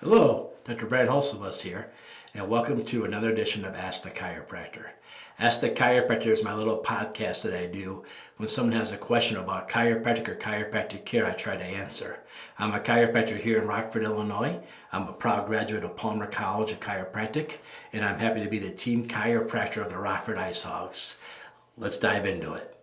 Hello, Dr. Brant Hulsebus here, and welcome to another edition of Ask the Chiropractor. Ask the Chiropractor is my little podcast that I do when someone has a question about chiropractic or chiropractic care. I try to answer. I'm a chiropractor here in Rockford, Illinois. I'm a proud graduate of Palmer College of Chiropractic, and I'm happy to be the team chiropractor of the Rockford Ice Hogs. Let's dive into it.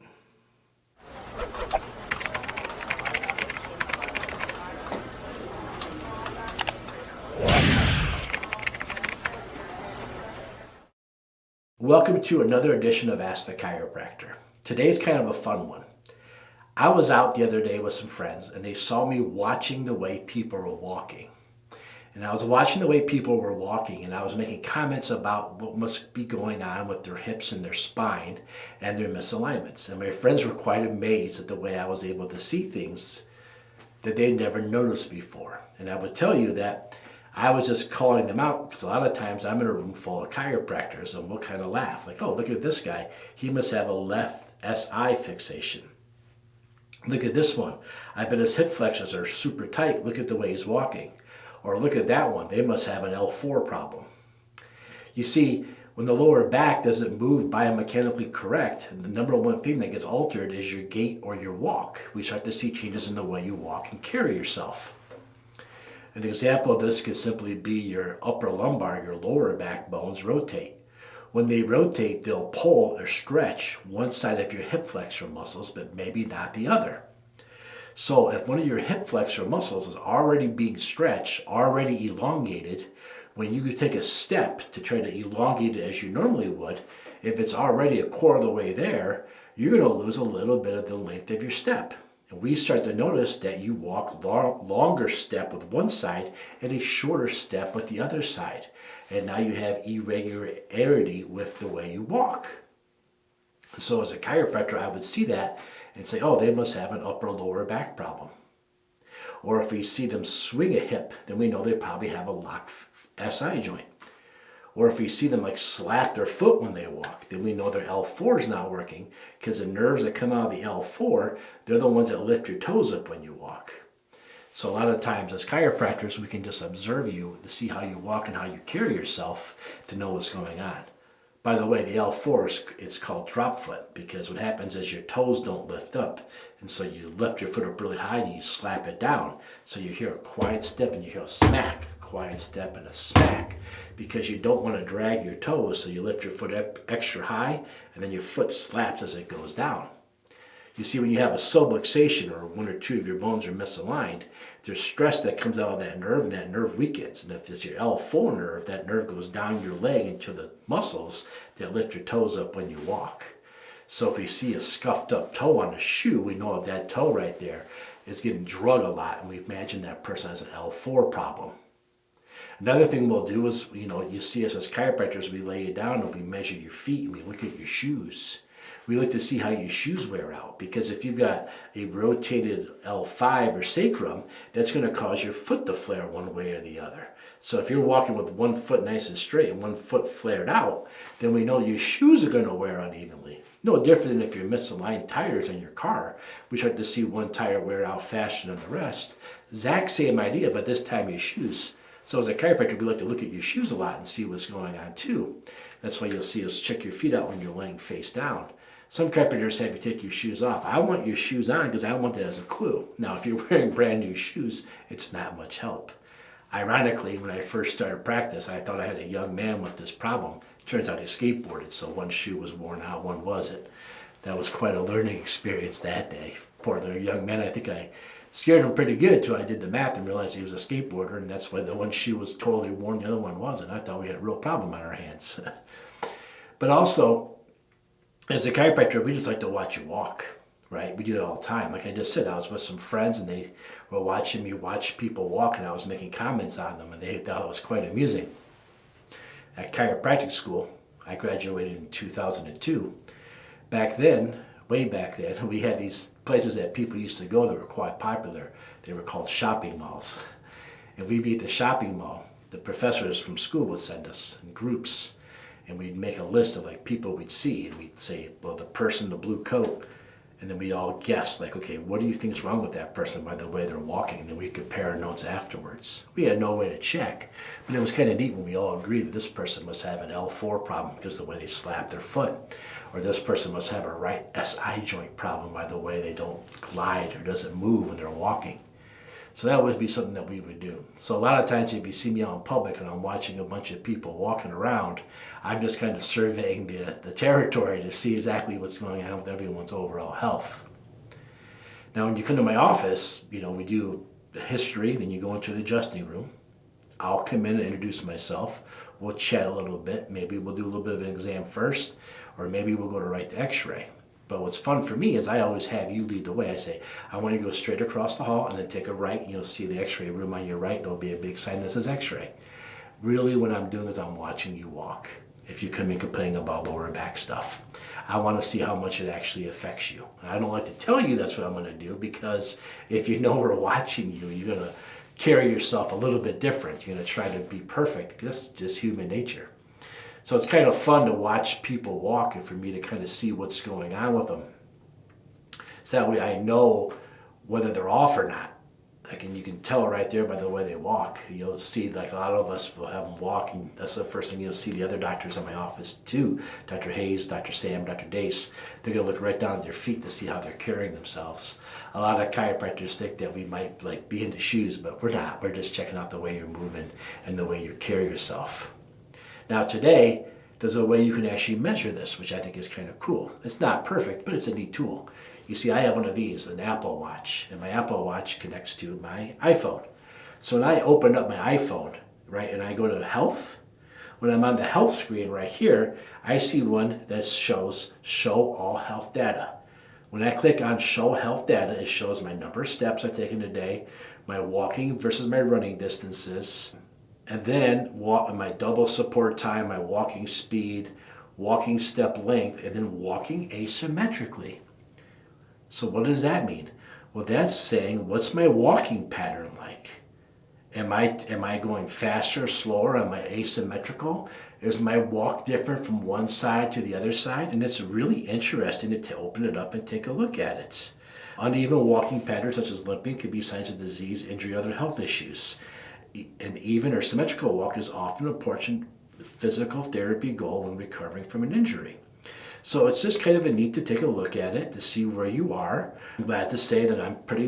Welcome to another edition of Ask the Chiropractor. Today's kind of a fun one. I was out the other day with some friends and they saw me watching the way people were walking. And I was watching the way people were walking and I was making comments about what must be going on with their hips and their spine and their misalignments. And my friends were quite amazed at the way I was able to see things that they'd never noticed before. And I would tell you that I was just calling them out because a lot of times I'm in a room full of chiropractors and we'll kind of laugh like, oh, look at this guy. He must have a left SI fixation. Look at this one. I bet his hip flexors are super tight. Look at the way he's walking. Or look at that one. They must have an L4 problem. You see, when the lower back doesn't move biomechanically correct, the number one thing that gets altered is your gait or your walk. We start to see changes in the way you walk and carry yourself. An example of this could simply be your upper lumbar, your lower back bones rotate. When they rotate, they'll pull or stretch one side of your hip flexor muscles, but maybe not the other. So if one of your hip flexor muscles is already being stretched, already elongated, when you take a step to try to elongate it as you normally would, if it's already a quarter of the way there, you're going to lose a little bit of the length of your step. And we start to notice that you walk longer step with one side and a shorter step with the other side. And now you have irregularity with the way you walk. So as a chiropractor, I would see that and say, oh, they must have an upper lower back problem. Or if we see them swing a hip, then we know they probably have a locked SI joint. Or if we see them like slap their foot when they walk, then we know their L4 is not working because the nerves that come out of the L4, they're the ones that lift your toes up when you walk. So a lot of times as chiropractors, we can just observe you to see how you walk and how you carry yourself to know what's going on. By the way, the L4, it's called drop foot because what happens is your toes don't lift up. And so you lift your foot up really high and you slap it down. So you hear a quiet step and you hear a smack, quiet step and a smack because you don't want to drag your toes. So you lift your foot up extra high and then your foot slaps as it goes down. You see, when you have a subluxation or one or two of your bones are misaligned, there's stress that comes out of that nerve and that nerve weakens. And if it's your L4 nerve, that nerve goes down your leg into the muscles that lift your toes up when you walk. So if we see a scuffed up toe on a shoe, we know that toe right there is getting drug a lot and we imagine that person has an L4 problem. Another thing we'll do is, you see us as chiropractors, we lay you down and we measure your feet and we look at your shoes. We look to see how your shoes wear out because if you've got a rotated L5 or sacrum, that's going to cause your foot to flare one way or the other. So if you're walking with one foot nice and straight and one foot flared out, then we know your shoes are going to wear unevenly. No different than if you're misaligned tires on your car. We start to see one tire wear out faster than the rest. Exact same idea, but this time your shoes. So as a chiropractor, we like to look at your shoes a lot and see what's going on too. That's why you'll see us check your feet out when you're laying face down. Some chiropractors have you take your shoes off. I want your shoes on because I want that as a clue. Now, if you're wearing brand new shoes, it's not much help. Ironically, when I first started practice, I thought I had a young man with this problem. Turns out he skateboarded, so one shoe was worn out, one wasn't. That was quite a learning experience that day. Poor little young man, I think I scared him pretty good till I did the math and realized he was a skateboarder, and that's why the one shoe was totally worn, the other one wasn't. I thought we had a real problem on our hands. But also, as a chiropractor, we just like to watch you walk, right? We do it all the time. Like I just said, I was with some friends and they were watching me watch people walk and I was making comments on them and they thought it was quite amusing. At chiropractic school, I graduated in 2002. Back then, way back then, we had these places that people used to go that were quite popular. They were called shopping malls. And we'd be at the shopping mall. The professors from school would send us in groups. And we'd make a list of like people we'd see, and we'd say, well, the person in the blue coat And then we all guess, like, okay, what do you think is wrong with that person by the way they're walking? And then we compare our notes afterwards. We had no way to check, but it was kind of neat when we all agreed that this person must have an L4 problem because of the way they slap their foot. Or this person must have a right SI joint problem by the way they don't glide or doesn't move when they're walking. So that would be something that we would do. So a lot of times if you see me out in public and I'm watching a bunch of people walking around, I'm just kind of surveying the territory to see exactly what's going on with everyone's overall health. Now when you come to my office, we do the history, then you go into the adjusting room. I'll come in and introduce myself. We'll chat a little bit. Maybe we'll do a little bit of an exam first, or maybe we'll go to right to x-ray. But what's fun for me is I always have you lead the way. I say, I want you to go straight across the hall and then take a right, and you'll see the x-ray room on your right. There'll be a big sign that says x-ray. Really what I'm doing is I'm watching you walk. If you come in complaining about lower back stuff, I want to see how much it actually affects you. I don't like to tell you that's what I'm going to do, because if you know we're watching you, you're going to carry yourself a little bit different. You're going to try to be perfect. That's just human nature. So it's kind of fun to watch people walk and for me to kind of see what's going on with them. So that way I know whether they're off or not. And you can tell right there by the way they walk. You'll see, like, a lot of us will have them walking. That's the first thing you'll see the other doctors in my office too. Dr. Hayes, Dr. Sam, Dr. Dace. They're going to look right down at their feet to see how they're carrying themselves. A lot of chiropractors think that we might be in the shoes, but we're not. We're just checking out the way you're moving and the way you carry yourself. Now today, there's a way you can actually measure this, which I think is kind of cool. It's not perfect, but it's a neat tool. You see, I have one of these, an Apple Watch, and my Apple Watch connects to my iPhone. So when I open up my iPhone, right, and I go to health, when I'm on the health screen right here, I see one that shows show all health data. When I click on show health data, it shows my number of steps I've taken today, my walking versus my running distances, and then my double support time, my walking speed, walking step length, and then walking asymmetrically. So what does that mean? Well, that's saying, what's my walking pattern like? Am I going faster, slower? Am I asymmetrical? Is my walk different from one side to the other side? And it's really interesting to open it up and take a look at it. Uneven walking patterns such as limping could be signs of disease, injury, or other health issues. An even or symmetrical walk is often an important physical therapy goal when recovering from an injury. So it's just kind of a neat to take a look at it to see where you are. I'm glad to say that I'm pretty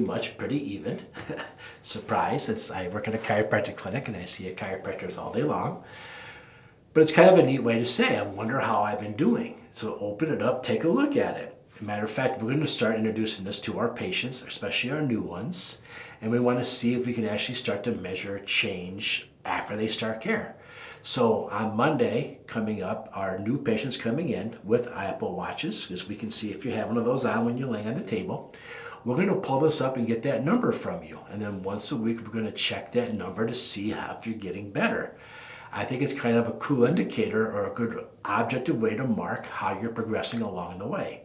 even. Surprise, since I work at a chiropractic clinic and I see chiropractors all day long. But it's kind of a neat way to say, I wonder how I've been doing. So open it up, take a look at it. As a matter of fact, we're going to start introducing this to our patients, especially our new ones. And we want to see if we can actually start to measure change after they start care. So on Monday coming up, our new patients coming in with Apple Watches, because we can see if you have one of those on when you're laying on the table. We're going to pull this up and get that number from you. And then once a week, we're going to check that number to see if you're getting better. I think it's kind of a cool indicator or a good objective way to mark how you're progressing along the way.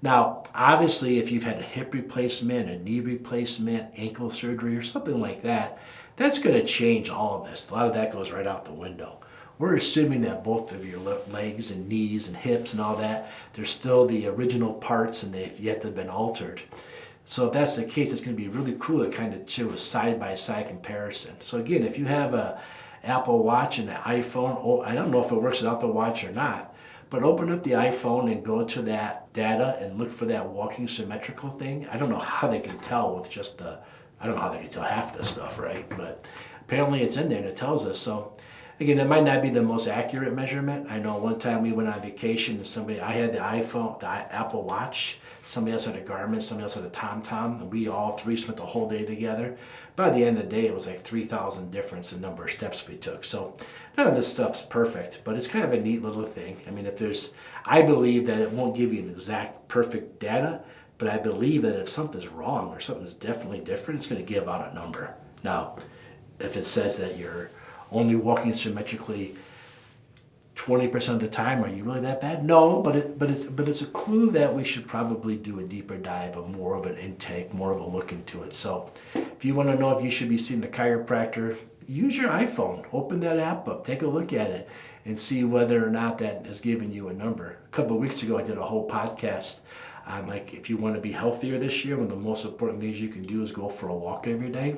Now, obviously, if you've had a hip replacement, a knee replacement, ankle surgery, or something like that, that's going to change all of this. A lot of that goes right out the window. We're assuming that both of your legs and knees and hips and all that, they're still the original parts and they've yet to have been altered. So if that's the case, it's going to be really cool to kind of show a side-by-side comparison. So again, if you have an Apple Watch and an iPhone, I don't know if it works without the watch or not, but open up the iPhone and go to that data and look for that walking symmetrical thing. I don't know how they can tell with just I don't know how they can tell half this stuff, right? But apparently it's in there and it tells us. So again, it might not be the most accurate measurement. I know one time we went on vacation and I had the iPhone, the Apple Watch, somebody else had a Garmin, somebody else had a TomTom, and we all three spent the whole day together. By the end of the day, it was like 3,000 difference in number of steps we took. So none of this stuff's perfect, but it's kind of a neat little thing. I mean, I believe that it won't give you an exact perfect data, but I believe that if something's wrong or something's definitely different, it's going to give out a number. Now, if it says that you're only walking symmetrically 20% of the time, are you really that bad? No, but it's a clue that we should probably do a deeper dive, more of an intake, more of a look into it. So if you want to know if you should be seeing a chiropractor, use your iPhone, open that app up, take a look at it, and see whether or not that is giving you a number. A couple of weeks ago, I did a whole podcast Like if you want to be healthier this year, one of the most important things you can do is go for a walk every day.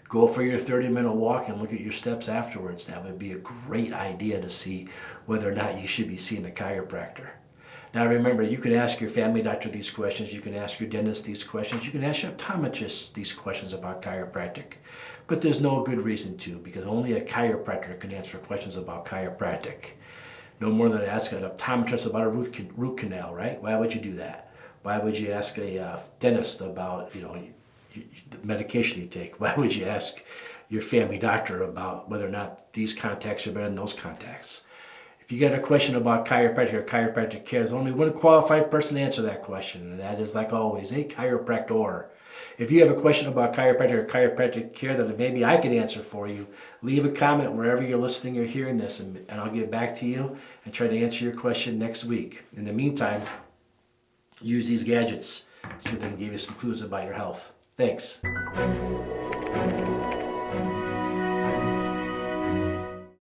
Go for your 30-minute walk and look at your steps afterwards. That would be a great idea to see whether or not you should be seeing a chiropractor. Now remember, you can ask your family doctor these questions, you can ask your dentist these questions, you can ask your optometrist these questions about chiropractic. But there's no good reason to, because only a chiropractor can answer questions about chiropractic. No more than ask an optometrist about a root canal, right? Why would you do that? Why would you ask a dentist about, the medication you take? Why would you ask your family doctor about whether or not these contacts are better than those contacts? If you get a question about chiropractic or chiropractic care, there's only one qualified person to answer that question, and that is, like always, a chiropractor. If you have a question about chiropractic or chiropractic care that maybe I could answer for you, leave a comment wherever you're listening or hearing this, and I'll get back to you and try to answer your question next week. In the meantime, use these gadgets so they can give you some clues about your health. Thanks.